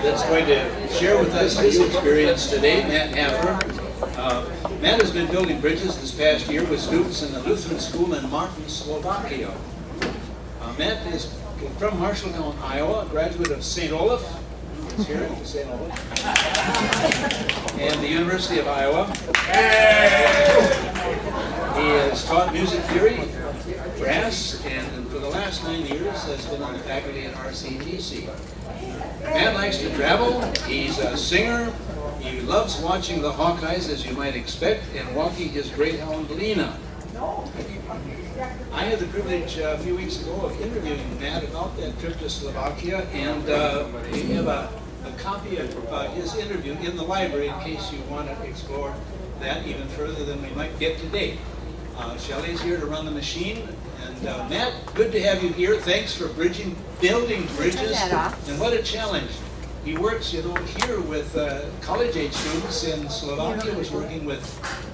that's going to share with us his experience today, Matt Hafar. Matt has been building bridges this past year with students in the Lutheran School in Martin, Slovakia. Matt is from Marshalltown, Iowa, a graduate of St. Olaf. He's here at St. Olaf. And the University of Iowa. He has taught music theory, brass, and for the last 9 years has been on the faculty at RCTC. Matt likes to travel. He's a singer. He loves watching the Hawkeyes, as you might expect, and walking his greyhound Lena. I had the privilege a few weeks ago of interviewing Matt about that trip to Slovakia, and we have a copy of his interview in the library in case you want to explore that even further than we might get today. Shelley's here to run the machine, and Matt, good to have you here. Thanks for building bridges, and what a challenge. He works, here with college-age students in Slovakia. Was working with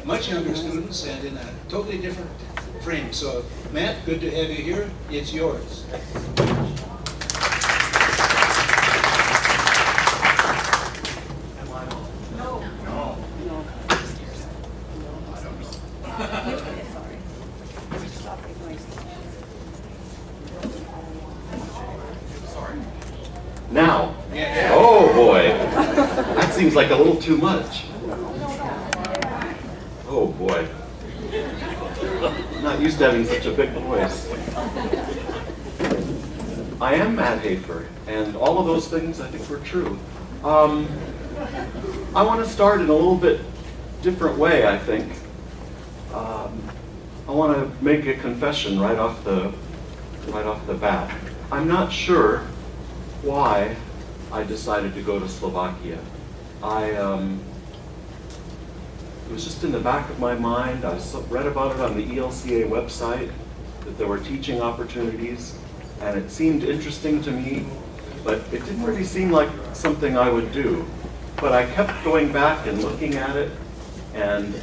much younger students and in a totally different frame. So, Matt, good to have you here. It's yours. Now. Oh boy, that seems like a little too much. Oh boy. I'm not used to having such a big voice. I am Matt Hafar, and all of those things I think were true. I want to start in a little bit different way, I think. I want to make a confession right off the bat. I'm not sure why I decided to go to Slovakia. It was just in the back of my mind. I read about it on the ELCA website, that there were teaching opportunities, and it seemed interesting to me, but it didn't really seem like something I would do. But I kept going back and looking at it, and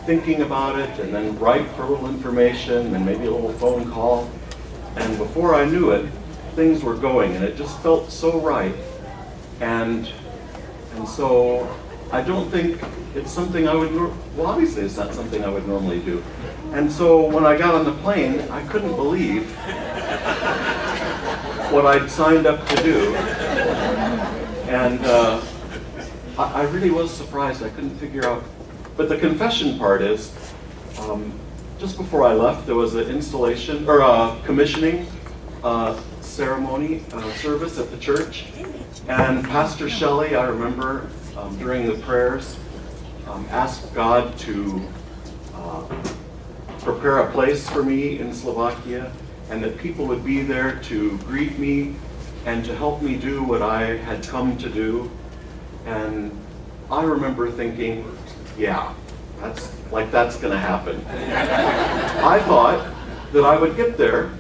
thinking about it, and then write for a little information, and maybe a little phone call, and before I knew it, things were going, and it just felt so right. And so I don't think it's something I would, well, obviously it's not something I would normally do. And so when I got on the plane, I couldn't believe what I'd signed up to do. And I really was surprised. I couldn't figure out. But the confession part is, just before I left, there was an installation, or a commissioning ceremony service at the church. And Pastor Shelley, I remember, during the prayers, asked God to prepare a place for me in Slovakia, and that people would be there to greet me and to help me do what I had come to do. And I remember thinking, yeah, that's going to happen. I thought that I would get there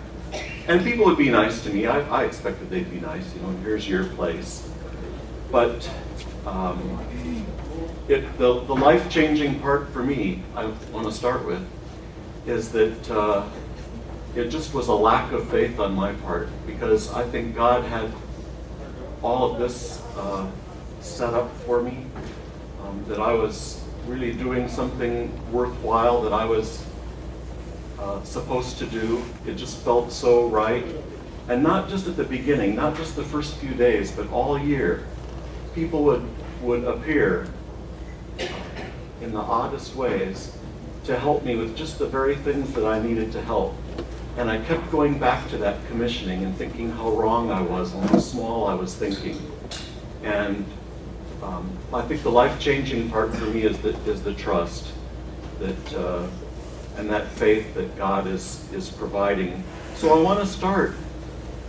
and people would be nice to me. I expected they'd be nice, here's your place. But the life-changing part for me, I want to start with, is that it just was a lack of faith on my part, because I think God had all of this set up for me, that I was really doing something worthwhile that I was supposed to do. It just felt so right. And not just at the beginning, not just the first few days, but all year. People would appear in the oddest ways to help me with just the very things that I needed to help. And I kept going back to that commissioning and thinking how wrong I was and how small I was thinking. And I think the life-changing part for me is the trust that and that faith that God is providing. So I want to start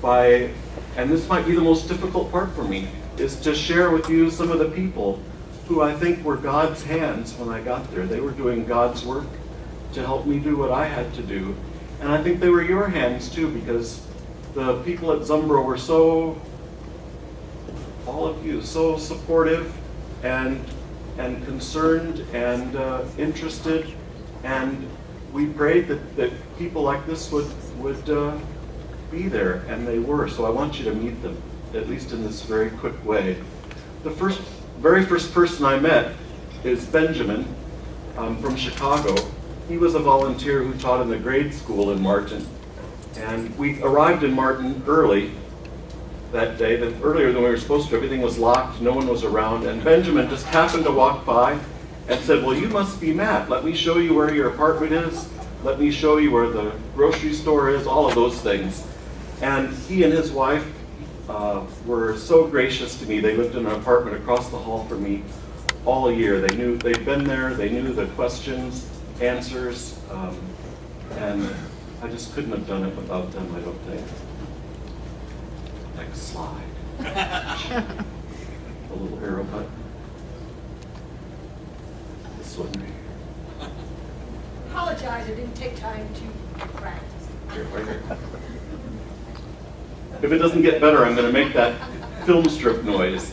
by, and this might be the most difficult part for me, is to share with you some of the people who I think were God's hands when I got there. They were doing God's work to help me do what I had to do. And I think they were your hands too, because the people at Zumbro were all of you, so supportive and concerned and interested. And we prayed that people like this would be there, and they were. So I want you to meet them. at least in this very quick way. The very first person I met is Benjamin from Chicago. He was a volunteer who taught in the grade school in Martin. And we arrived in Martin early that day, earlier than we were supposed to. Everything was locked, no one was around, and Benjamin just happened to walk by and said, "Well, you must be Matt. Let me show you where your apartment is. Let me show you where the grocery store is," all of those things. And he and his wife were so gracious to me. They lived in an apartment across the hall from me all year. They'd been there, they knew the questions, answers, and I just couldn't have done it without them, I don't think. Next slide. A little arrow button. This one right here. Apologize, it didn't take time to practice. Here, right here. If it doesn't get better, I'm going to make that film strip noise.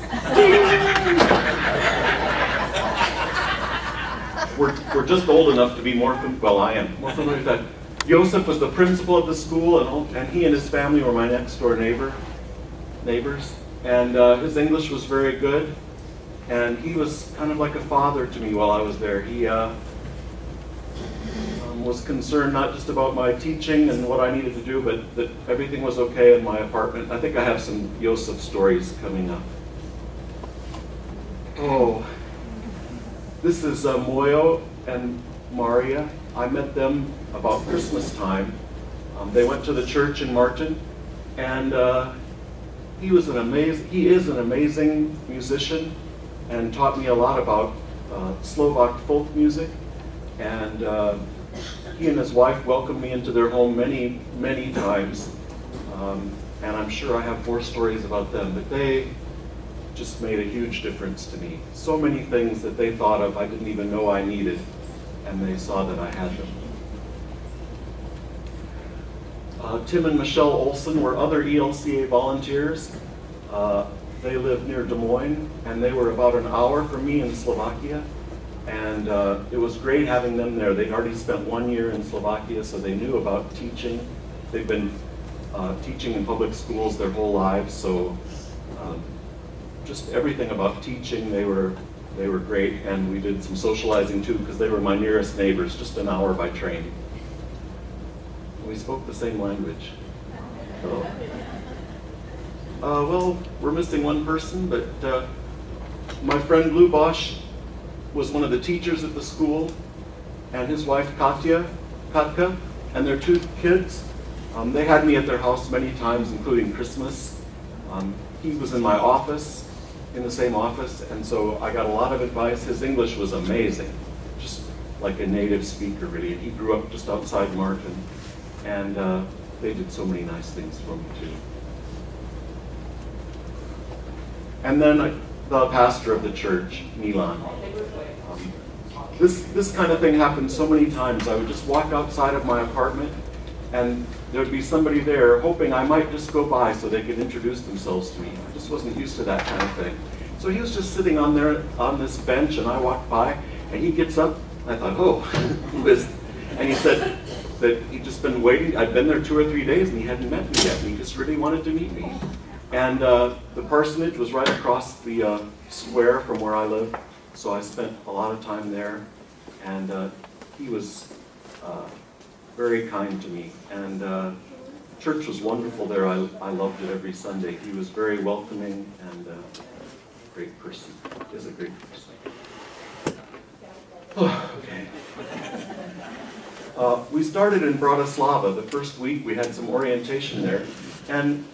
We're just old enough to be more I am more familiar with that. Joseph was the principal of the school, and he and his family were my next door neighbors. And his English was very good, and he was kind of like a father to me while I was there. He was concerned not just about my teaching and what I needed to do, but that everything was okay in my apartment. I think I have some Joseph stories coming up. Oh, this is Moyo and Maria. I met them about Christmas time. They went to the church in Martin, and he is an amazing musician, and taught me a lot about Slovak folk music. And he and his wife welcomed me into their home many, many times. And I'm sure I have more stories about them, but they just made a huge difference to me. So many things that they thought of I didn't even know I needed, and they saw that I had them. Tim and Michelle Olson were other ELCA volunteers. They lived near Des Moines, and they were about an hour from me in Slovakia. And it was great having them there. They'd already spent 1 year in Slovakia, so they knew about teaching. They've been teaching in public schools their whole lives, so just everything about teaching, they were great. And we did some socializing too, because they were my nearest neighbors, just an hour by train. We spoke the same language. So, well, we're missing one person, but my friend Lou Bosch was one of the teachers at the school, and his wife Katka, and their 2 kids. They had me at their house many times, including Christmas. He was in my office, in the same office, and so I got a lot of advice. His English was amazing, just like a native speaker, really. And he grew up just outside Martin, and they did so many nice things for me too. And then the pastor of the church, Milan. This kind of thing happened so many times. I would just walk outside of my apartment, and there would be somebody there hoping I might just go by so they could introduce themselves to me. I just wasn't used to that kind of thing. So he was just sitting on there on this bench, and I walked by, and he gets up, and I thought, oh, who is? And he said that he'd just been waiting. I'd been there 2 or 3 days, and he hadn't met me yet, and he just really wanted to meet me. And the parsonage was right across the square from where I live, so I spent a lot of time there, and he was very kind to me. And church was wonderful there. I loved it every Sunday. He was very welcoming and a great person. Is a great person. Oh, okay. We started in Bratislava. The first week we had some orientation there, and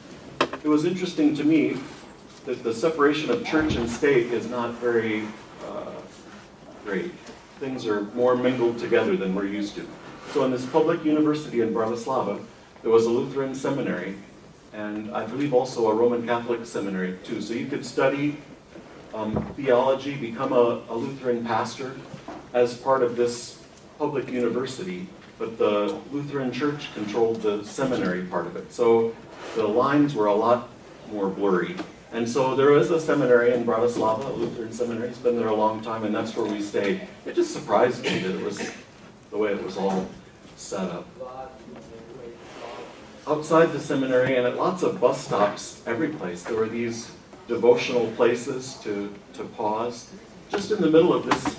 it was interesting to me that the separation of church and state is not very great. Things are more mingled together than we're used to. So in this public university in Bratislava, there was a Lutheran seminary, and I believe also a Roman Catholic seminary too. So you could study theology, become a Lutheran pastor as part of this public university, but the Lutheran Church controlled the seminary part of it. So the lines were a lot more blurry. And so there is a seminary in Bratislava, a Lutheran seminary. It's been there a long time, and that's where we stayed. It just surprised me that it was the way it was all set up. outside the seminary and at lots of bus stops, every place, there were these devotional places to pause. Just in the middle of this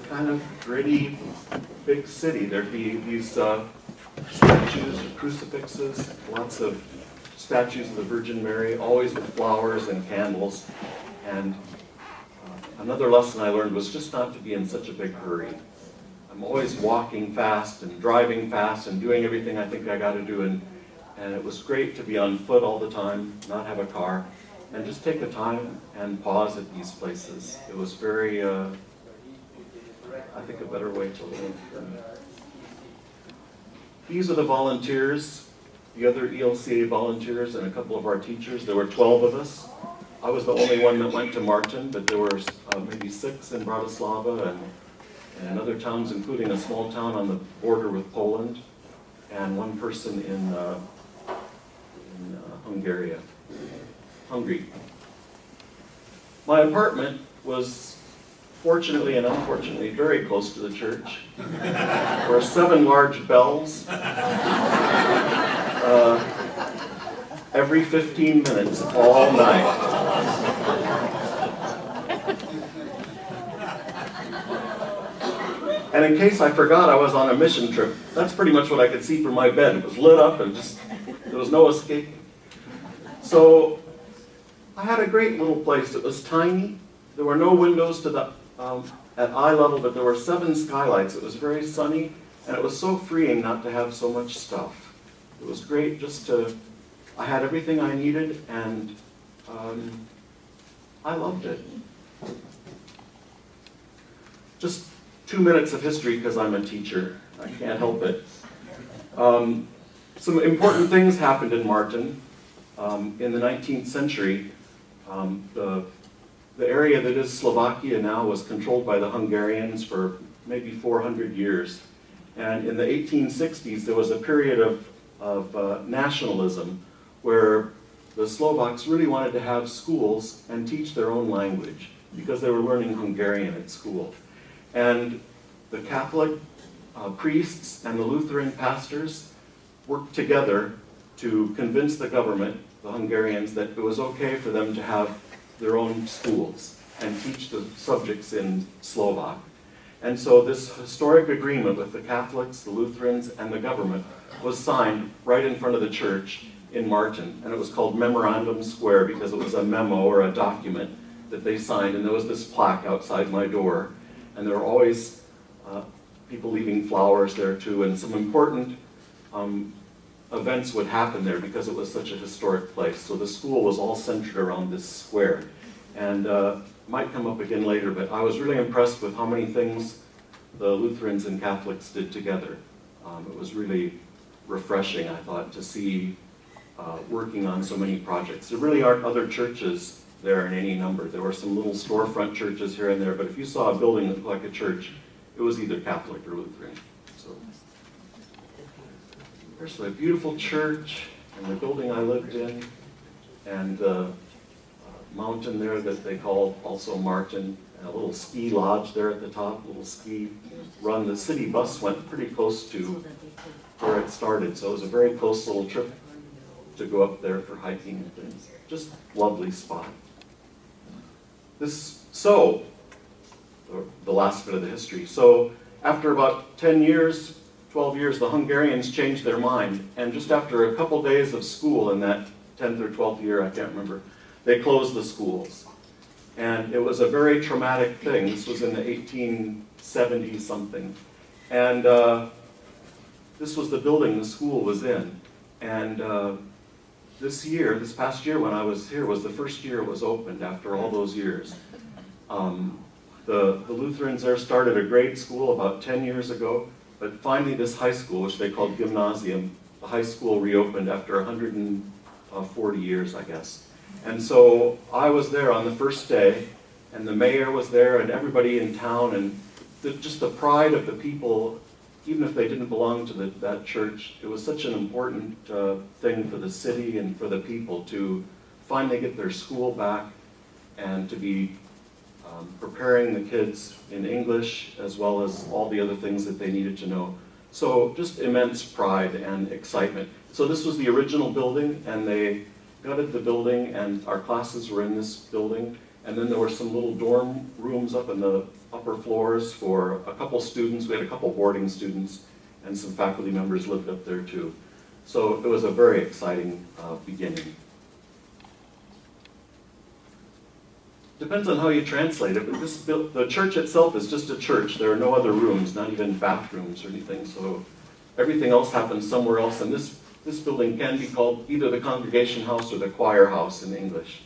kind of gritty big city, there'd be these statues or crucifixes, lots of statues of the Virgin Mary, always with flowers and candles. And another lesson I learned was just not to be in such a big hurry. I'm always walking fast and driving fast and doing everything I think I got to do. And it was great to be on foot all the time, not have a car, and just take the time and pause at these places. It was very, I think, a better way to live. These are the volunteers, the other ELCA volunteers and a couple of our teachers. There were 12 of us. I was the only one that went to Martin, but there were maybe 6 in Bratislava and other towns, including a small town on the border with Poland, and one person in Hungary. My apartment was fortunately and unfortunately very close to the church. There were 7 large bells every 15 minutes all night. And in case I forgot I was on a mission trip, that's pretty much what I could see from my bed. It was lit up and just, there was no escape. So I had a great little place. It was tiny. There were no windows to the at eye level, but there were 7 skylights. It was very sunny, and it was so freeing not to have so much stuff. It was great just to, I had everything I needed, and I loved it. Just 2 minutes of history because I'm a teacher. I can't help it. Some important things happened in Martin. In the 19th century, the area that is Slovakia now was controlled by the Hungarians for maybe 400 years. And in the 1860s, there was a period of nationalism where the Slovaks really wanted to have schools and teach their own language because they were learning Hungarian at school. And the Catholic priests and the Lutheran pastors worked together to convince the government, the Hungarians, that it was okay for them to have their own schools and teach the subjects in Slovak. And so this historic agreement with the Catholics, the Lutherans, and the government was signed right in front of the church in Martin. And it was called Memorandum Square because it was a memo or a document that they signed. And there was this plaque outside my door. And there were always people leaving flowers there too. And some important events would happen there because it was such a historic place. So the school was all centered around this square. And might come up again later, but I was really impressed with how many things the Lutherans and Catholics did together. It was really refreshing, I thought, to see working on so many projects. There really aren't other churches there in any number. There were some little storefront churches here and there, but if you saw a building that looked like a church, it was either Catholic or Lutheran. So there's a beautiful church and the building I lived in, and the mountain there that they called also Martin, and a little ski lodge there at the top, a little ski run. The city bus went pretty close to where it started, so it was a very close little trip to go up there for hiking and things. Just lovely spot. The last bit of the history. So after about 10 years, 12 years, the Hungarians changed their mind, and just after a couple days of school in that 10th or 12th year, I can't remember, they closed the schools. And it was a very traumatic thing. This was in the 1870s something. And this was the building the school was in. And this past year when I was here, was the first year it was opened after all those years. The Lutherans there started a grade school about 10 years ago, but finally this high school, which they called Gymnasium, the high school reopened after 140 years, I guess. And so I was there on the first day, and the mayor was there, and everybody in town, and just the pride of the people, even if they didn't belong to that church. It was such an important thing for the city and for the people to finally get their school back and to be preparing the kids in English as well as all the other things that they needed to know. So just immense pride and excitement. So this was the original building, and they gutted the building, and our classes were in this building. And then there were some little dorm rooms up in the upper floors for a couple students. We had a couple boarding students, and some faculty members lived up there too. So it was a very exciting beginning. Depends on how you translate it, but the church itself is just a church. There are no other rooms, not even bathrooms or anything, so everything else happens somewhere else, and this building can be called either the congregation house or the choir house in English.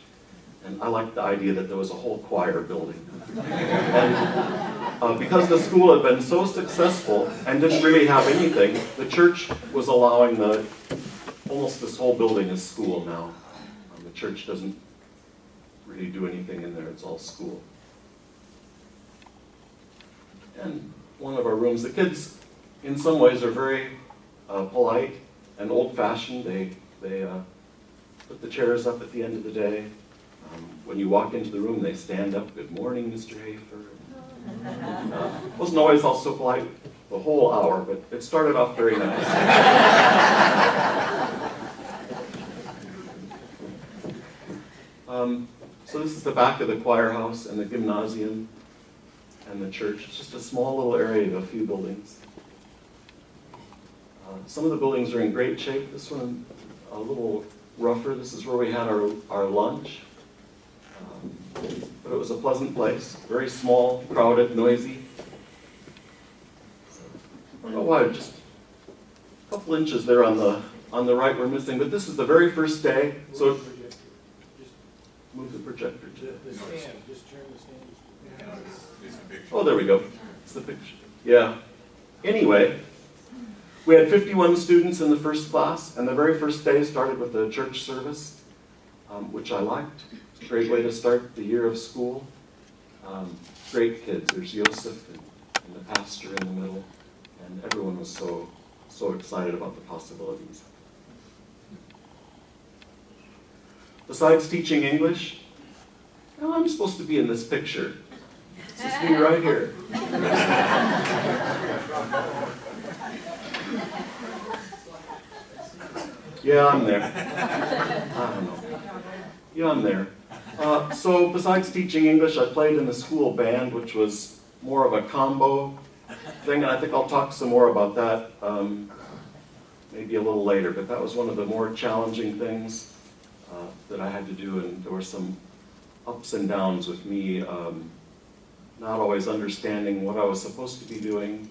And I like the idea that there was a whole choir building. And because the school had been so successful and didn't really have anything, the church was allowing almost this whole building is school now. The church doesn't really do anything in there, it's all school. And one of our rooms, the kids in some ways are very polite and old-fashioned. They put the chairs up at the end of the day. When you walk into the room, they stand up, "Good morning, Mr. Hafar." Wasn't always all so polite the whole hour, but it started off very nice. So this is the back of the choir house and the gymnasium and the church. It's just a small little area of a few buildings. Some of the buildings are in great shape. This one a little rougher. This is where we had our lunch. But it was a pleasant place. Very small, crowded, noisy. I don't know why, just a couple inches there on the right we're missing. But this is the very first day. So move the projector. The stand, just turn the stand. Oh, there we go. It's the picture. Yeah. Anyway, we had 51 students in the first class, and the very first day started with a church service, which I liked. It's a great way to start the year of school. Great kids. There's Joseph and the pastor in the middle, and everyone was so excited about the possibilities. Besides teaching English, I'm supposed to be in this picture. It's just me right here. Yeah, I'm there. I don't know. Yeah, I'm there. So besides teaching English, I played in the school band, which was more of a combo thing, and I think I'll talk some more about that maybe a little later, but that was one of the more challenging things that I had to do, and there were some ups and downs with me not always understanding what I was supposed to be doing,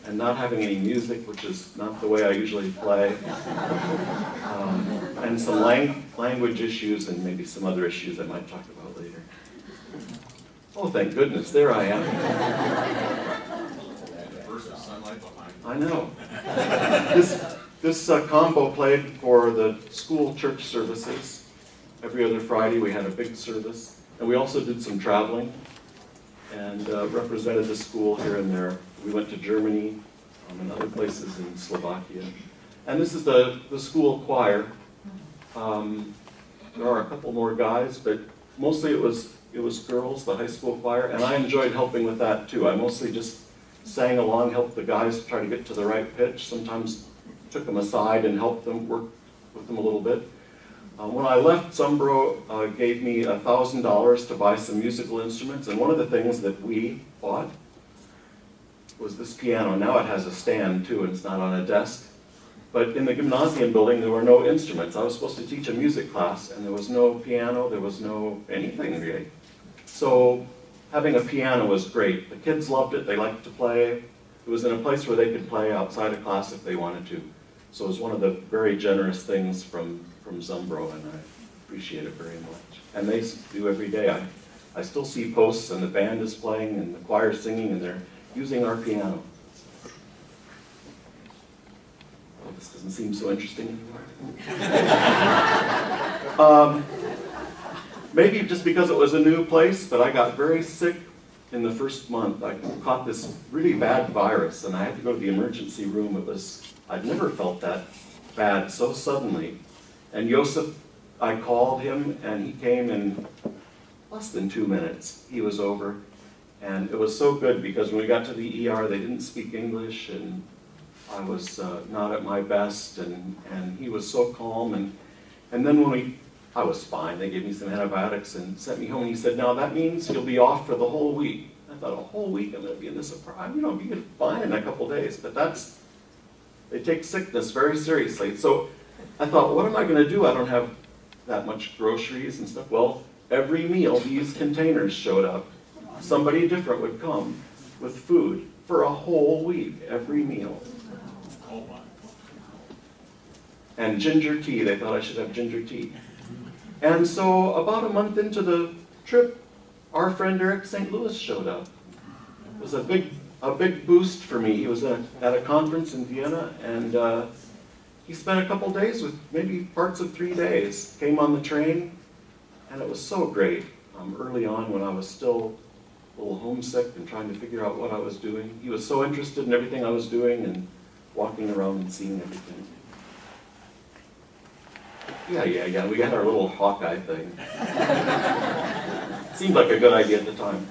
and not having any music, which is not the way I usually play, and some language issues, and maybe some other issues I might talk about later. Oh, thank goodness, there I am. I know. This combo played for the school church services. Every other Friday we had a big service, and we also did some traveling and represented the school here and there. We went to Germany and other places in Slovakia. And this is the school choir. There are a couple more guys, but mostly it was girls, the high school choir, and I enjoyed helping with that too. I mostly just sang along, helped the guys try to get to the right pitch. Sometimes took them aside and helped them work with them a little bit. When I left, Zumbro gave me $1,000 to buy some musical instruments, and one of the things that we bought was this piano. Now it has a stand too, and it's not on a desk. But in the gymnasium building, there were no instruments. I was supposed to teach a music class, and there was no piano, there was no anything really. So having a piano was great. The kids loved it, they liked to play. It was in a place where they could play outside of class if they wanted to. So it was one of the very generous things from Zumbro, and I appreciate it very much. And they do every day. I still see posts, and the band is playing, and the choir is singing, and they're using our piano. Well, this doesn't seem so interesting anymore. Maybe just because it was a new place, but I got very sick in the first month. I caught this really bad virus, and I had to go to the emergency room. I'd never felt that bad so suddenly. And Joseph, I called him, and he came in less than 2 minutes. He was over, and it was so good because when we got to the ER, they didn't speak English, and I was not at my best, and he was so calm. And then I was fine. They gave me some antibiotics and sent me home. And he said, "Now that means you'll be off for the whole week." I thought, a whole week? I'm going to be in this apartment? I'll be fine in a couple days. But they take sickness very seriously. So I thought, what am I going to do? I don't have that much groceries and stuff. Well, every meal, these containers showed up. Somebody different would come with food for a whole week, every meal. And ginger tea. They thought I should have ginger tea. And so about a month into the trip, our friend Eric St. Louis showed up. It was a big boost for me. He was at a conference in Vienna, and he spent a couple days with maybe parts of 3 days. Came on the train, and it was so great. Early on, when I was still a little homesick and trying to figure out what I was doing, he was so interested in everything I was doing and walking around and seeing everything. Yeah, we got our little Hawkeye thing. Seemed like a good idea at the time.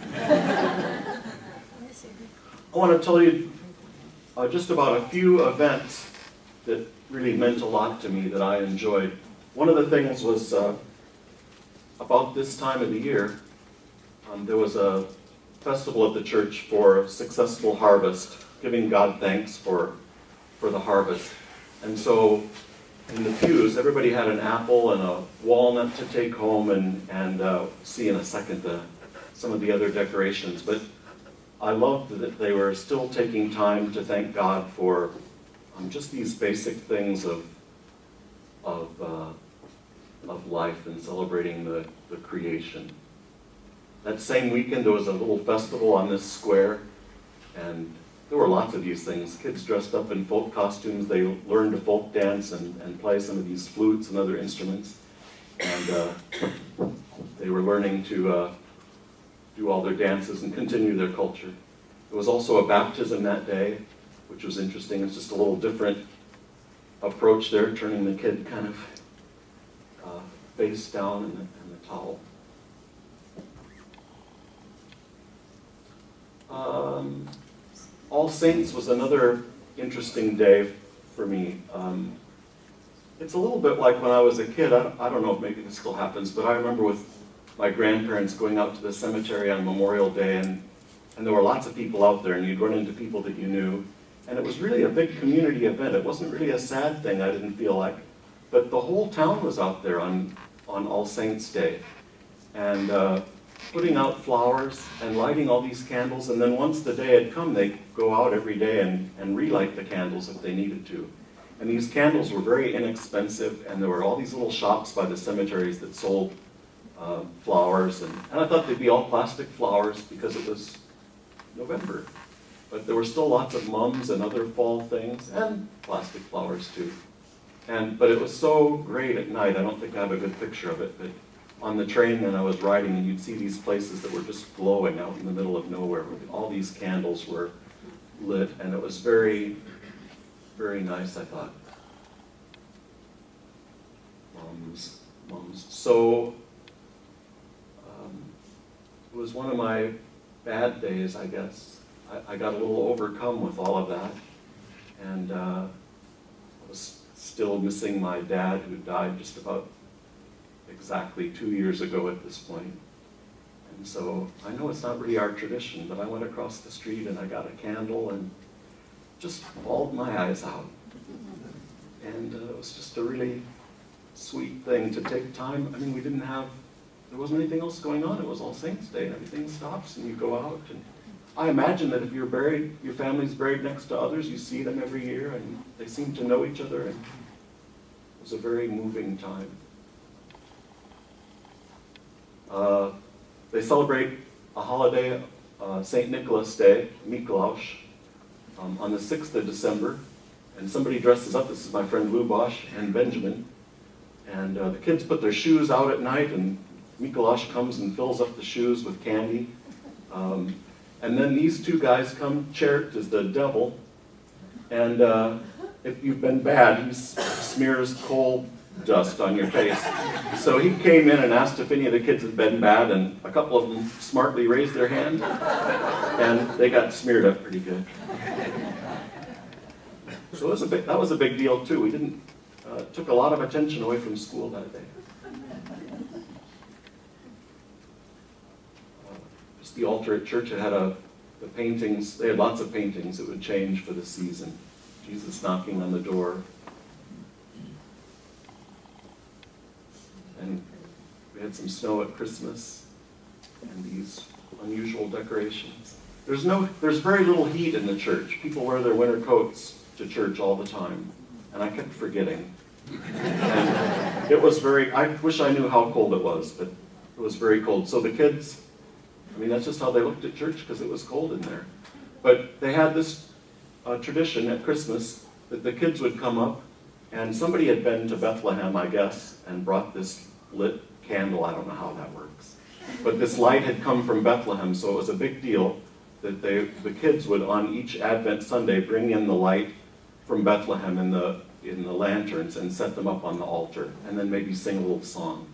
I want to tell you just about a few events that really meant a lot to me that I enjoyed. One of the things was about this time of the year, there was a festival at the church for successful harvest, giving God thanks for the harvest. And so in the pews, everybody had an apple and a walnut to take home, and see in a second some of the other decorations. But I loved that they were still taking time to thank God for just these basic things of life and celebrating the creation. That same weekend, there was a little festival on this square, and there were lots of these things. Kids dressed up in folk costumes. They learned to folk dance and play some of these flutes and other instruments. And they were learning to do all their dances and continue their culture. There was also a baptism that day, which was interesting. It's just a little different approach there, turning the kid kind of face down in the towel. All Saints was another interesting day for me. It's a little bit like when I was a kid. I don't know if maybe this still happens, but I remember with my grandparents going out to the cemetery on Memorial Day, and there were lots of people out there, and you'd run into people that you knew. And it was really a big community event. It wasn't really a sad thing, I didn't feel like. But the whole town was out there on All Saints Day. And putting out flowers and lighting all these candles, and then once the day had come, they'd go out every day and relight the candles if they needed to. And these candles were very inexpensive, and there were all these little shops by the cemeteries that sold flowers, and I thought they'd be all plastic flowers because it was November. But there were still lots of mums and other fall things, and plastic flowers too. But it was so great at night. I don't think I have a good picture of it, but on the train that I was riding, and you'd see these places that were just glowing out in the middle of nowhere, where all these candles were lit, and it was very, very nice, I thought. Mums. So, it was one of my bad days, I guess. I got a little overcome with all of that, and I was still missing my dad, who died just about exactly 2 years ago at this point. And so I know it's not really our tradition, but I went across the street and I got a candle and just bawled my eyes out. And it was just a really sweet thing to take time. I mean, there wasn't anything else going on. It was All Saints Day, and everything stops and you go out. And I imagine that if you're buried, your family's buried next to others, you see them every year and they seem to know each other. And it was a very moving time. They celebrate a holiday, St. Nicholas Day, Mikulaus, on the 6th of December. And somebody dresses up. This is my friend Lou Bosch and Benjamin. And the kids put their shoes out at night, and Mikulaus comes and fills up the shoes with candy. And then these two guys come. Chert is the devil. And if you've been bad, he smears coal dust on your face. So he came in and asked if any of the kids had been bad, and a couple of them smartly raised their hand, and they got smeared up pretty good. So that was a big deal too. We didn't, took a lot of attention away from school that day. Just the altar at church, it had the paintings, they had lots of paintings that would change for the season. Jesus knocking on the door. And we had some snow at Christmas and these unusual decorations. There's very little heat in the church. People wear their winter coats to church all the time, and I kept forgetting. And it was I wish I knew how cold it was, but it was very cold. So the kids, I mean, that's just how they looked at church because it was cold in there. But they had this tradition at Christmas that the kids would come up, and somebody had been to Bethlehem, I guess, and brought this lit candle. I don't know how that works. But this light had come from Bethlehem, so it was a big deal that the kids would, on each Advent Sunday, bring in the light from Bethlehem in the lanterns and set them up on the altar, and then maybe sing a little song.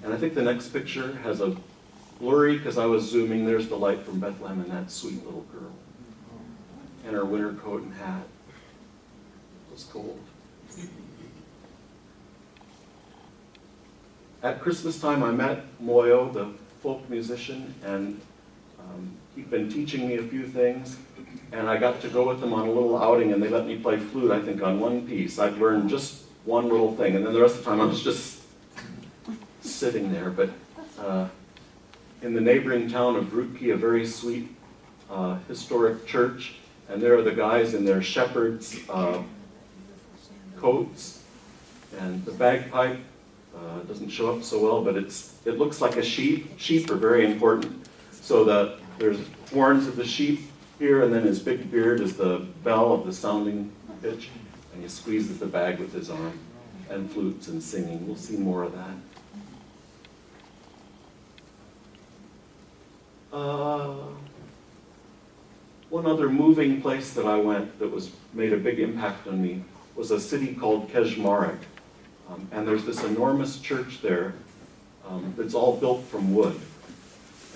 And I think the next picture has a blurry, because I was zooming, there's the light from Bethlehem and that sweet little girl. And her winter coat and hat. It was cold. At Christmas time, I met Moyo, the folk musician, and he'd been teaching me a few things, and I got to go with them on a little outing, and they let me play flute, I think, on one piece. I'd learned just one little thing, and then the rest of the time I was just sitting there. But in the neighboring town of Rutki, a very sweet historic church, and there are the guys in their shepherd's coats, and the bagpipe doesn't show up so well, but it looks like a sheep. Sheep are very important. So there's horns of the sheep here, and then his big beard is the bell of the sounding pitch, and he squeezes the bag with his arm, and flutes and singing. We'll see more of that. One other moving place that I went that made a big impact on me was a city called Kejmarek. And there's this enormous church there that's all built from wood.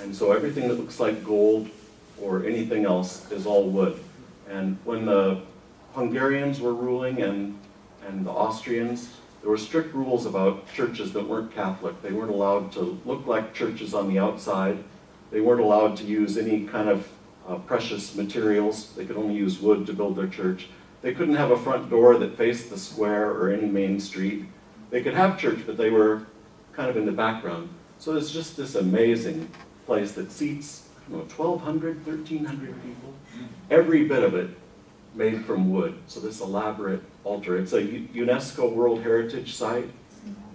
And so everything that looks like gold or anything else is all wood. And when the Hungarians were ruling and the Austrians, there were strict rules about churches that weren't Catholic. They weren't allowed to look like churches on the outside. They weren't allowed to use any kind of precious materials. They could only use wood to build their church. They couldn't have a front door that faced the square or any main street. They could have church, but they were kind of in the background. So it's just this amazing place that seats, 1,200, 1,300 people. Every bit of it made from wood. So this elaborate altar. It's a UNESCO World Heritage Site,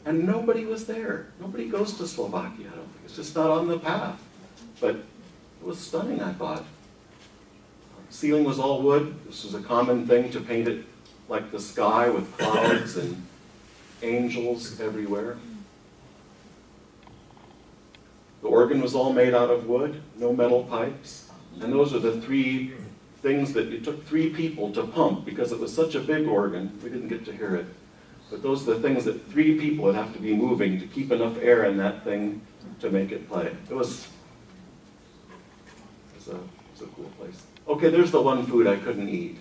and nobody was there. Nobody goes to Slovakia, I don't think. It's just not on the path. But it was stunning, I thought. Ceiling was all wood. This was a common thing to paint it like the sky with clouds and angels everywhere. The organ was all made out of wood, no metal pipes. And those are the three things that it took 3 people to pump because it was such a big organ. We didn't get to hear it. But those are the things that 3 people would have to be moving to keep enough air in that thing to make it play. It was a cool place. Okay, there's the one food I couldn't eat.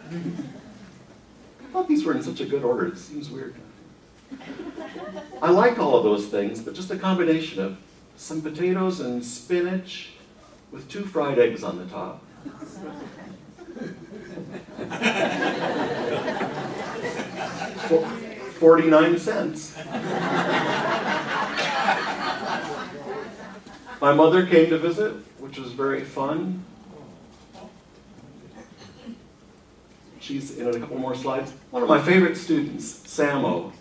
I thought these were in such a good order. It seems weird. I like all of those things, but just a combination of some potatoes and spinach with 2 fried eggs on the top. 49 cents. My mother came to visit, which was very fun. She's in a couple more slides. One of my favorite students, Samuel.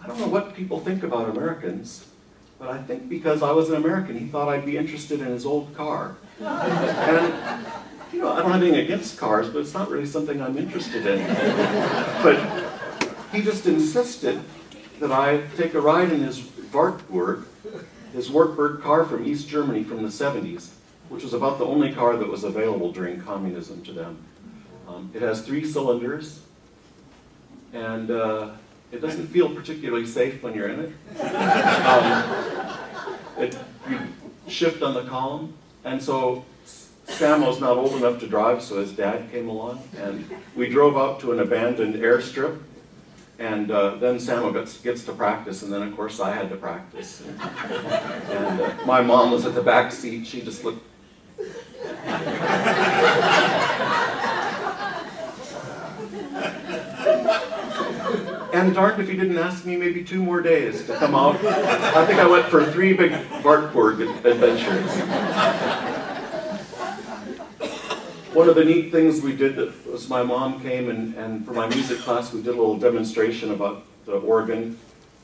I don't know what people think about Americans, but I think because I was an American, he thought I'd be interested in his old car. And, I don't have anything against cars, but it's not really something I'm interested in. But he just insisted that I take a ride in his Wartburg, his Wartburg car from East Germany from the 70s, which was about the only car that was available during communism to them. It has 3 cylinders, and it doesn't feel particularly safe when you're in it. You shift on the column, and so Sam was not old enough to drive, so his dad came along, and we drove out to an abandoned airstrip, and then Sam gets to practice, and then of course I had to practice. And my mom was at the back seat. She just looked. And darned if he didn't ask me maybe 2 more days to come out. I think I went for 3 big Vartborg adventures. One of the neat things we did was my mom came and for my music class we did a little demonstration about the organ,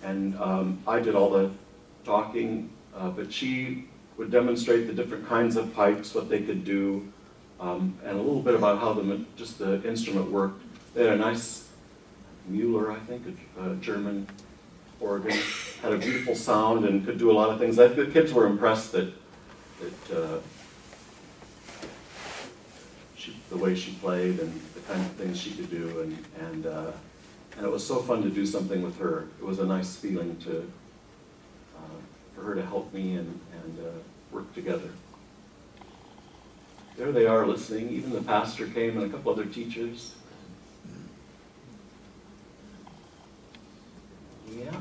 and I did all the talking, but she would demonstrate the different kinds of pipes, what they could do, and a little bit about how just the instrument worked. They had a nice Mueller, I think, a German organ, had a beautiful sound and could do a lot of things. The kids were impressed that the way she played and the kind of things she could do, and it was so fun to do something with her. It was a nice feeling for her to help me and work together. There they are listening. Even the pastor came and a couple other teachers. Yeah.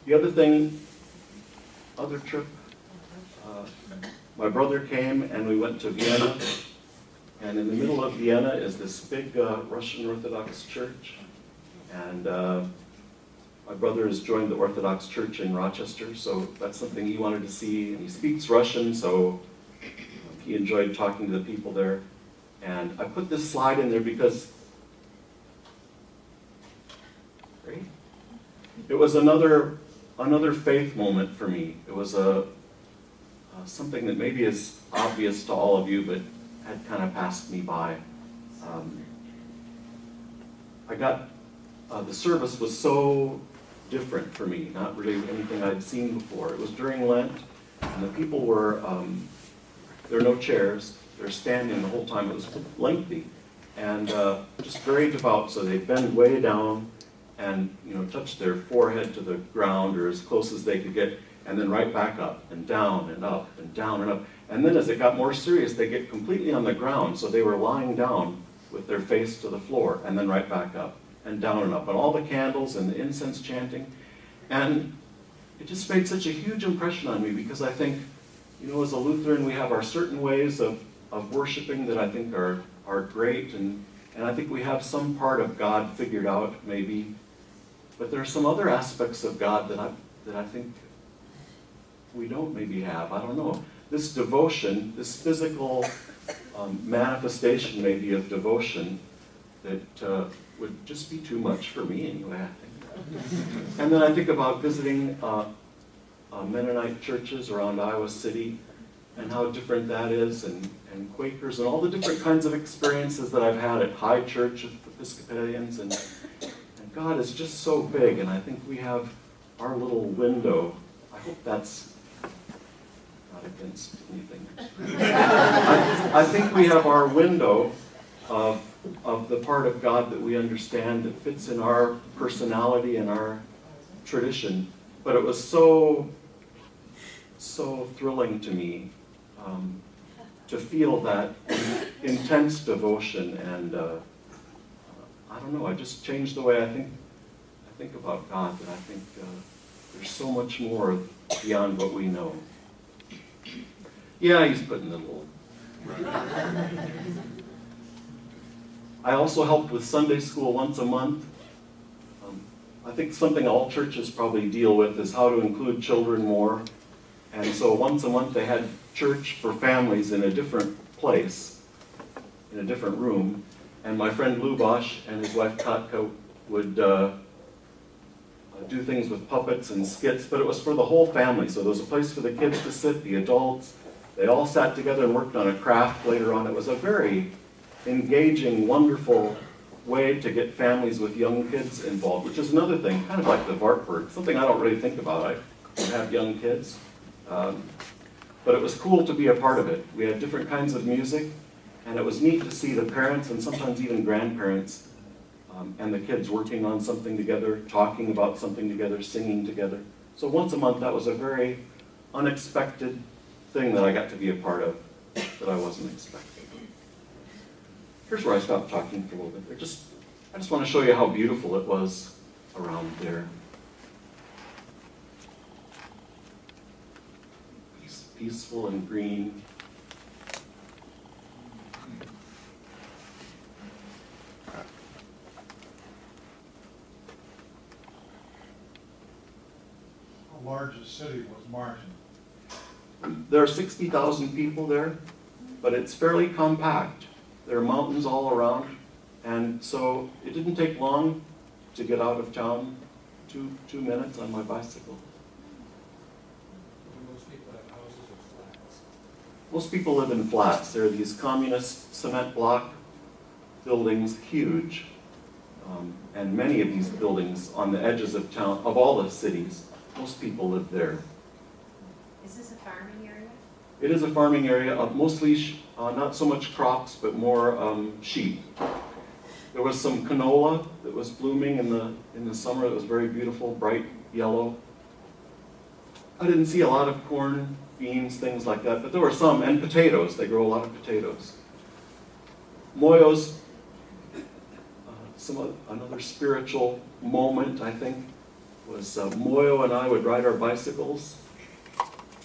The other trip, my brother came and we went to Vienna, and in the middle of Vienna is this big Russian Orthodox church, and my brother has joined the Orthodox Church in Rochester, so that's something he wanted to see, and he speaks Russian, so he enjoyed talking to the people there. And I put this slide in there because it was another faith moment for me. It was something that maybe is obvious to all of you, but had kind of passed me by. The service was so different for me, not really anything I'd seen before. It was during Lent, and the people were, there are no chairs, they're standing the whole time. It was lengthy, and just very devout, so they bend way down, and touch their forehead to the ground or as close as they could get, and then right back up and down and up and down and up. And then as it got more serious, they get completely on the ground, so they were lying down with their face to the floor, and then right back up and down and up. And all the candles and the incense chanting. And it just made such a huge impression on me, because I think, as a Lutheran, we have our certain ways of worshiping that I think are great, and I think we have some part of God figured out, maybe. But there are some other aspects of God that I think we don't maybe have. I don't know. This devotion, this physical manifestation maybe of devotion that would just be too much for me anyway, I think. And then I think about visiting Mennonite churches around Iowa City and how different that is, and Quakers, and all the different kinds of experiences that I've had at High Church of Episcopalians, and God is just so big, and I think we have our little window. I hope that's not against anything. I think we have our window of the part of God that we understand that fits in our personality and our tradition. But it was so thrilling to me to feel that intense devotion, and I don't know, I just changed the way I think about God, that I think there's so much more beyond what we know. Yeah, he's putting the little... I also helped with Sunday school once a month. I think something all churches probably deal with is how to include children more. And so once a month they had church for families in a different place, in a different room. And my friend Lubosh and his wife Katka would do things with puppets and skits, but it was for the whole family. So there was a place for the kids to sit, the adults. They all sat together and worked on a craft later on. It was a very engaging, wonderful way to get families with young kids involved, which is another thing, kind of like the Wartburg, something I don't really think about. I don't have young kids. But it was cool to be a part of it. We had different kinds of music, and it was neat to see the parents and sometimes even grandparents and the kids working on something together, talking about something together, singing together. So once a month, that was a very unexpected thing that I got to be a part of. that I wasn't expecting. Here's where I stopped talking for a little bit. I just want to show you how beautiful it was around there. Peaceful and green. How large a city was Martin? There are 60,000 people there, but it's fairly compact. There are mountains all around, and so it didn't take long to get out of town. 2 minutes on my bicycle. Do most people have houses or flats? Most people live in flats. There are these communist cement block buildings, huge, and many of these buildings on the edges of town, of all the cities. Most people live there. Is this a farming area? It is a farming area, mostly not so much crops, but more sheep. There was some canola that was blooming in the summer. It was very beautiful, bright yellow. I didn't see a lot of corn, beans, things like that, but there were some, and potatoes. They grow a lot of potatoes. Moyo's, another spiritual moment, I think, was Moyo and I would ride our bicycles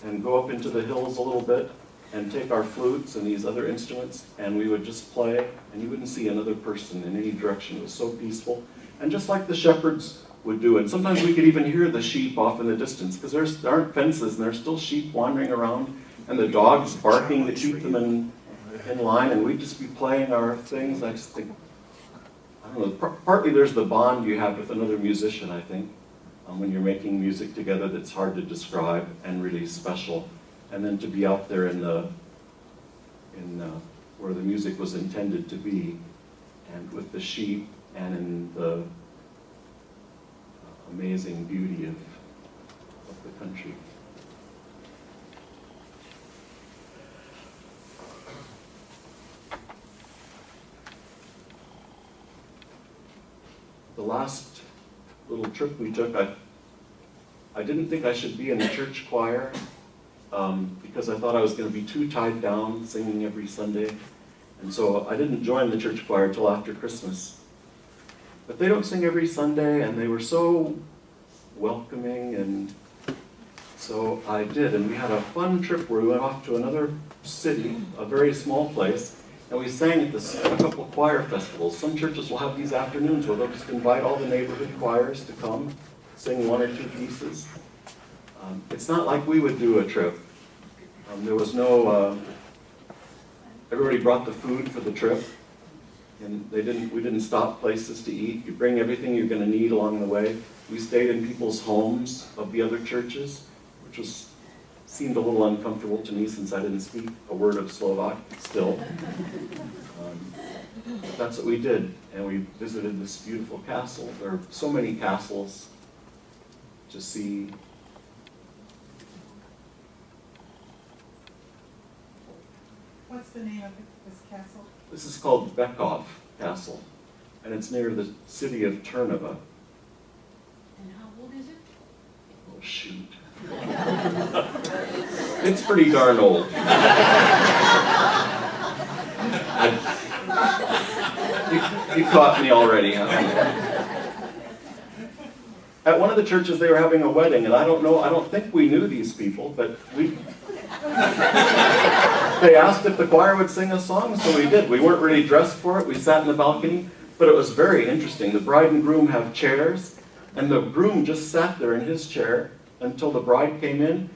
and go up into the hills a little bit and take our flutes and these other instruments, and we would just play, and you wouldn't see another person in any direction. It was so peaceful. And just like the shepherds would do, and sometimes we could even hear the sheep off in the distance, because there aren't fences, and there's still sheep wandering around, and the dogs barking to keep them in line, and we'd just be playing our things. I just think, I don't know, partly there's the bond you have with another musician, I think, when you're making music together that's hard to describe and really special. And then to be out there in where the music was intended to be, and with the sheep, and in the amazing beauty of the country. The last little trip we took, I didn't think I should be in the church choir, because I thought I was going to be too tied down singing every Sunday. And so I didn't join the church choir until after Christmas. But they don't sing every Sunday, and they were so welcoming, and so I did. And we had a fun trip where we went off to another city, a very small place, and we sang at a couple choir festivals. Some churches will have these afternoons where they'll just invite all the neighborhood choirs to come, sing 1 or 2 pieces. It's not like we would do a trip. There was no, everybody brought the food for the trip, and we didn't stop places to eat. You bring everything you're going to need along the way. We stayed in people's homes of the other churches, which seemed a little uncomfortable to me since I didn't speak a word of Slovak still. That's what we did, and we visited this beautiful castle. There are so many castles to see. What's the name of this castle? This is called Bekov Castle, and it's near the city of Turnava. And how old is it? Oh, shoot. It's pretty darn old. You caught me already, huh? At one of the churches, they were having a wedding, and I don't think we knew these people, but they asked if the choir would sing a song, so we did. We weren't really dressed for it. We sat in the balcony, but it was very interesting. The bride and groom have chairs, and the groom just sat there in his chair until the bride came in,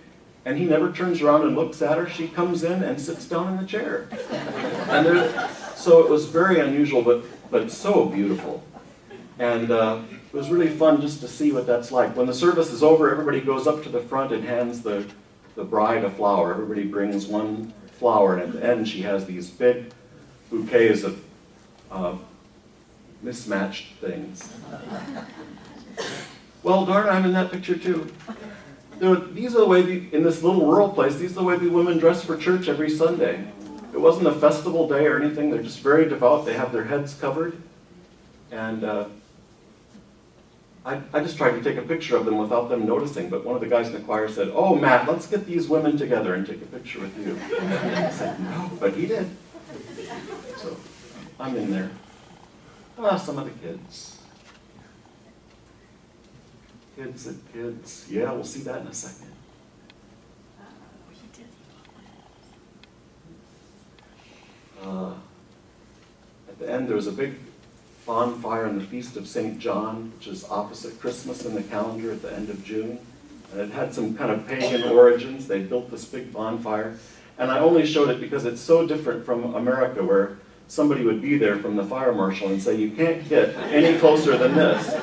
and he never turns around and looks at her. She comes in and sits down in the chair. So it was very unusual, but so beautiful. And it was really fun just to see what that's like. When the service is over, everybody goes up to the front and hands the bride a flower. Everybody brings one flower, and at the end she has these big bouquets of mismatched things. Well, darn, I'm in that picture too. These are the way, in this little rural place, these are the way the women dress for church every Sunday. It wasn't a festival day or anything. They're just very devout. They have their heads covered. And I just tried to take a picture of them without them noticing, but one of the guys in the choir said, "Oh, Matt, let's get these women together and take a picture with you." I said, "No," but he did. So I'm in there. Some of the kids. Kids. Yeah, we'll see that in a second. At the end, there was a big bonfire on the Feast of St. John, which is opposite Christmas in the calendar at the end of June. And it had some kind of pagan origins. They built this big bonfire. And I only showed it because it's so different from America, where somebody would be there from the fire marshal and say, "You can't get any closer than this."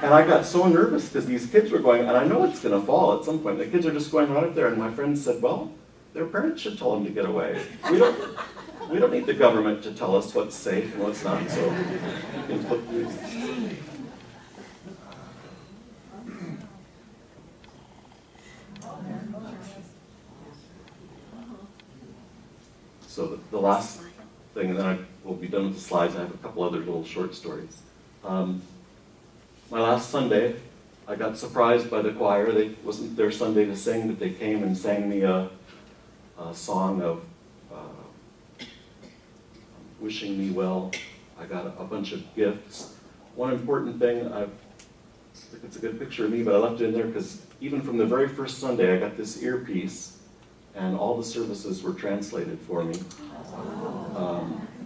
And I got so nervous because these kids were going, and I know it's going to fall at some point. The kids are just going right up there, and my friend said, "Well, their parents should tell them to get away. We don't need the government to tell us what's safe and what's not." So you can put these. So the last thing, and then we'll be done with the slides. I have a couple other little short stories. My last Sunday, I got surprised by the choir. It wasn't their Sunday to sing, but they came and sang me a song of wishing me well. I got a bunch of gifts. One important thing, I think it's a good picture of me, but I left it in there because even from the very first Sunday, I got this earpiece, and all the services were translated for me,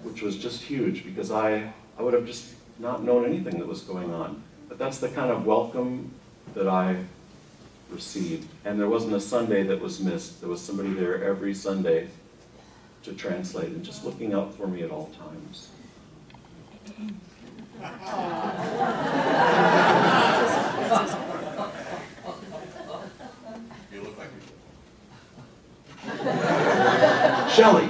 which was just huge because I would have just not known anything that was going on. But that's the kind of welcome that I received. And there wasn't a Sunday that was missed. There was somebody there every Sunday to translate and just looking out for me at all times. You look like Shelley!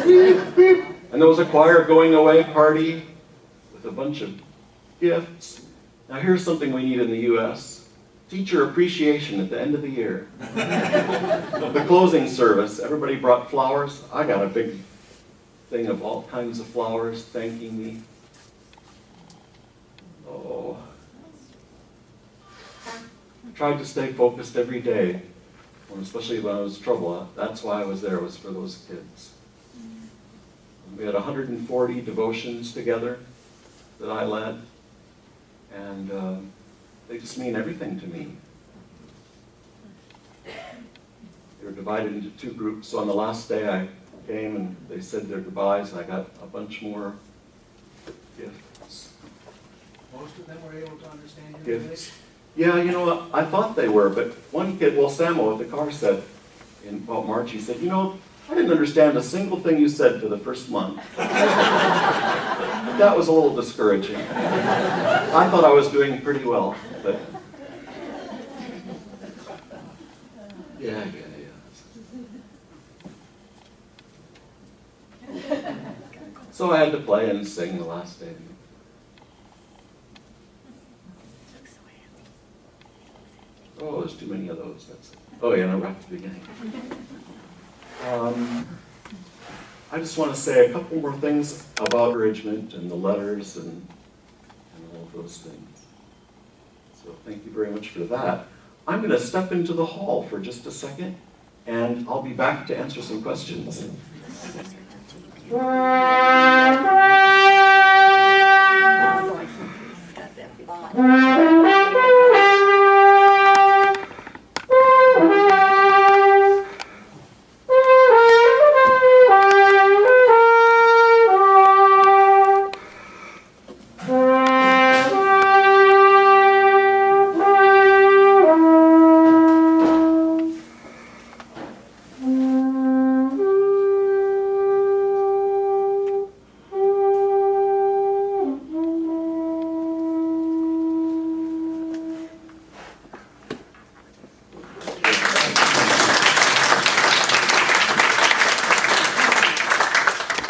Beep, beep. And there was a choir going away party with a bunch of gifts. Now here's something we need in the U.S. Teacher appreciation at the end of the year. The closing service, everybody brought flowers. I got a big thing of all kinds of flowers thanking me. Oh. I tried to stay focused every day, especially when I was in trouble. That's why I was there, was for those kids. We had 140 devotions together that I led, and they just mean everything to me. They were divided into two groups, so on the last day I came and they said their goodbyes, and I got a bunch more gifts. most of them were able to understand your Gifts. Yeah, you know what, I thought they were, but one kid, well, Samuel at the car said, in about March, he said, "You know, I didn't understand a single thing you said for the first month." That was a little discouraging. I thought I was doing pretty well, but yeah. So I had to play and sing the last day. Oh, there's too many of those. Oh yeah, no, right at the beginning. I just want to say a couple more things about encouragement and the letters and all of those things. So thank you very much for that. I'm going to step into the hall for just a second, and I'll be back to answer some questions.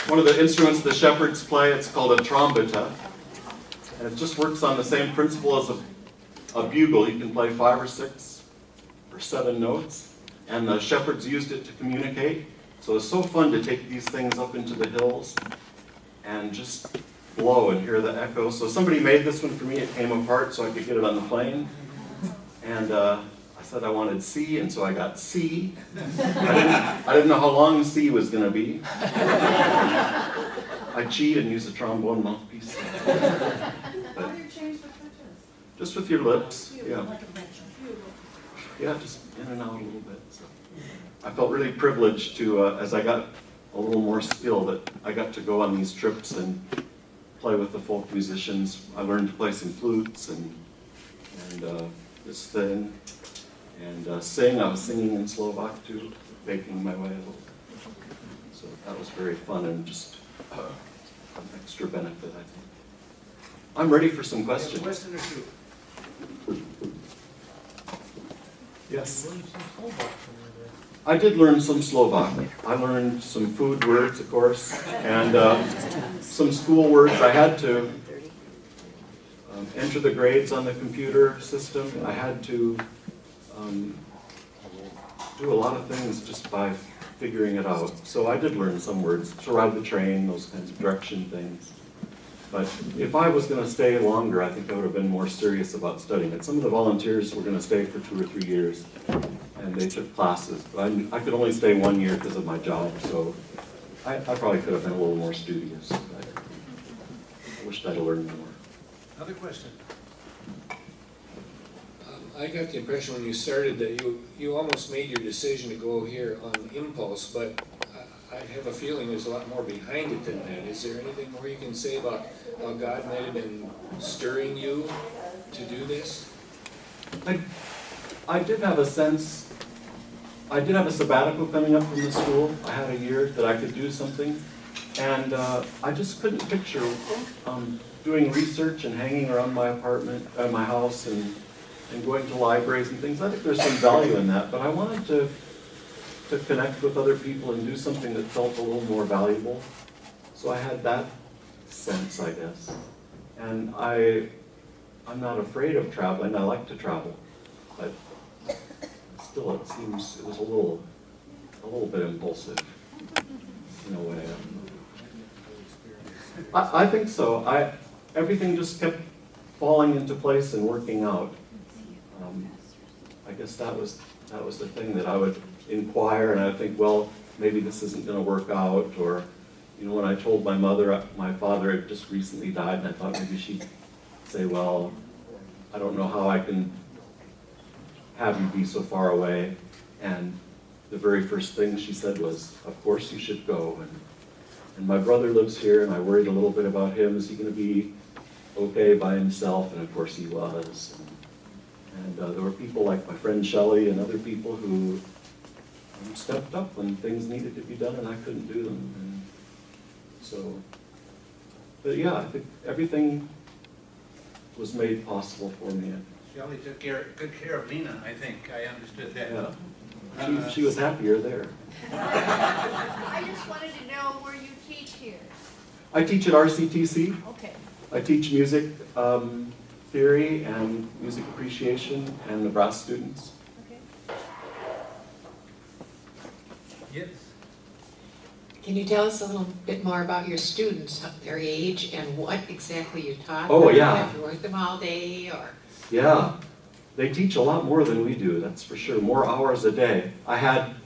One of the instruments the shepherds play, it's called a trombetta. And it just works on the same principle as a bugle. You can play 5 or 6 or 7 notes. And the shepherds used it to communicate. So it's so fun to take these things up into the hills and just blow and hear the echo. So somebody made this one for me. It came apart so I could get it on the plane. And I said I wanted C, and so I got C. I didn't know how long C was going to be. I cheat and use a trombone mouthpiece. How do you change the pitches? Just with your lips, yeah. Like a mention. Yeah, just in and out a little bit. So I felt really privileged to, as I got a little more skill, that I got to go on these trips and play with the folk musicians. I learned to play some flutes and this thing, and sing. I was singing in Slovak too, baking my way a little. So that was very fun and just an extra benefit, I think. I'm ready for some questions. Question or two? Yes. You learned some Slovak from there. I did learn some Slovak. I learned some food words, of course, and some school words. I had to enter the grades on the computer system. I had to do a lot of things just by figuring it out. So I did learn some words, to ride the train, those kinds of direction things. But if I was going to stay longer, I think I would have been more serious about studying it. Some of the volunteers were going to stay for 2 or 3 years, and they took classes. But I could only stay 1 year because of my job, so I probably could have been a little more studious. But I wished I'd have learned more. Another question. I got the impression when you started that you almost made your decision to go here on impulse, but I have a feeling there's a lot more behind it than that. Is there anything more you can say about how God might have been stirring you to do this? I did have a sense, I did have a sabbatical coming up from the school. I had a year that I could do something, and I just couldn't picture doing research and hanging around my apartment, my house, and going to libraries and things. I think there's some value in that, but I wanted to connect with other people and do something that felt a little more valuable. So I had that sense, I guess. And I'm not afraid of traveling. I like to travel, but still it seems it was a little bit impulsive in a way. I think so. Everything just kept falling into place and working out. I guess that was the thing that I would inquire, and I think, well, maybe this isn't going to work out, or, when I told my mother, my father had just recently died, and I thought maybe she'd say, well, I don't know how I can have you be so far away, and the very first thing she said was, of course you should go, and my brother lives here, and I worried a little bit about him. Is he going to be okay by himself? And of course he was. And there were people like my friend Shelley and other people who stepped up when things needed to be done and I couldn't do them. And so, but yeah, I think everything was made possible for me. Shelley took good care of Lena, I think. I understood that. Yeah, she was happier there. I just wanted to know where you teach here. I teach at RCTC. Okay. I teach music theory and music appreciation and the brass students. Okay. Yes. Can you tell us a little bit more about your students, their age, and what exactly you taught? Oh, them? yeah. Have you worked them all day, or? Yeah, they teach a lot more than we do, that's for sure, more hours a day. I had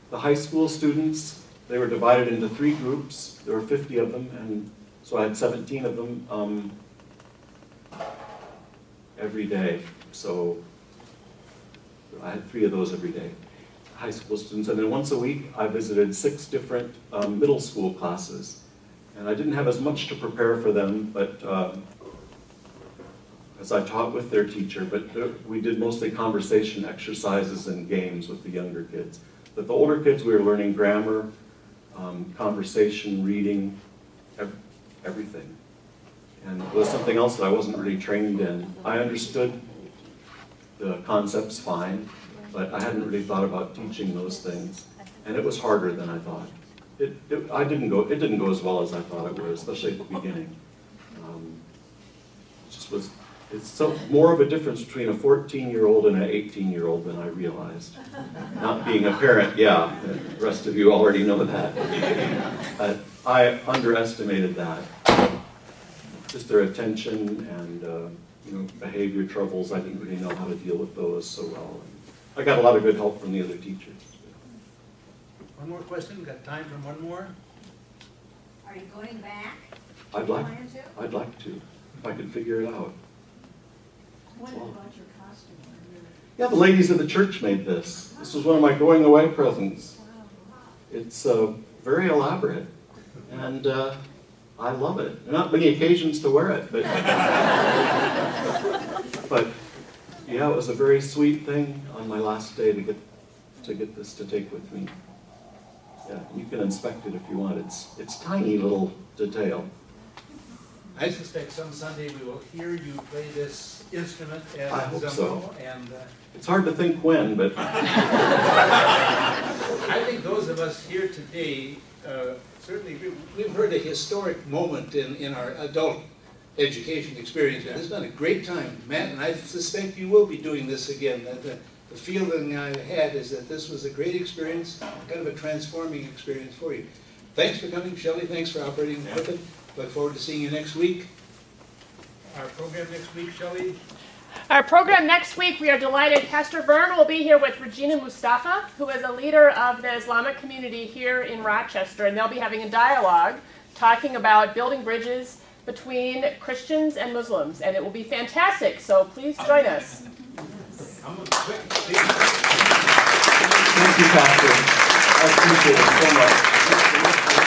the high school students, they were divided into 3 groups, there were 50 of them, and so I had 17 of them every day. So I had 3 of those every day, high school students. And then once a week, I visited 6 different middle school classes. And I didn't have as much to prepare for them, but as I taught with their teacher, but we did mostly conversation exercises and games with the younger kids. But the older kids, we were learning grammar, conversation, reading, everything. And it was something else that I wasn't really trained in. I understood the concepts fine, but I hadn't really thought about teaching those things. And it was harder than I thought. It didn't go as well as I thought it would, especially at the beginning. It's so more of a difference between a 14-year-old and an 18-year-old than I realized. Not being a parent, yeah, the rest of you already know that. But I underestimated that. just their attention and behavior troubles. I didn't really know how to deal with those so well. I got a lot of good help from the other teachers. One more question, got time for one more? Are you going back? I'd like Plan to? to, if I could figure it out. What about your costume? Yeah, the ladies of the church made this. This was one of my going away presents. It's very elaborate, and I love it. Not many occasions to wear it, but but yeah, it was a very sweet thing on my last day to get this to take with me. Yeah, you can inspect it if you want. It's tiny little detail. I suspect some Sunday we will hear you play this instrument at I hope Zumbro, so. and It's hard to think when, but I think those of us here today, certainly, we've heard a historic moment in our adult education experience. It's been a great time, Matt, and I suspect you will be doing this again. The feeling I had is that this was a great experience, kind of a transforming experience for you. Thanks for coming, Shelley. Thanks for operating the equipment. Look forward to seeing you next week. Our program next week, Shelley? Our program next week, we are delighted. Pastor Vern will be here with Regina Mustafa, who is a leader of the Islamic community here in Rochester, and they'll be having a dialogue talking about building bridges between Christians and Muslims, and it will be fantastic, so please join us. thank you, Pastor. I appreciate it so much.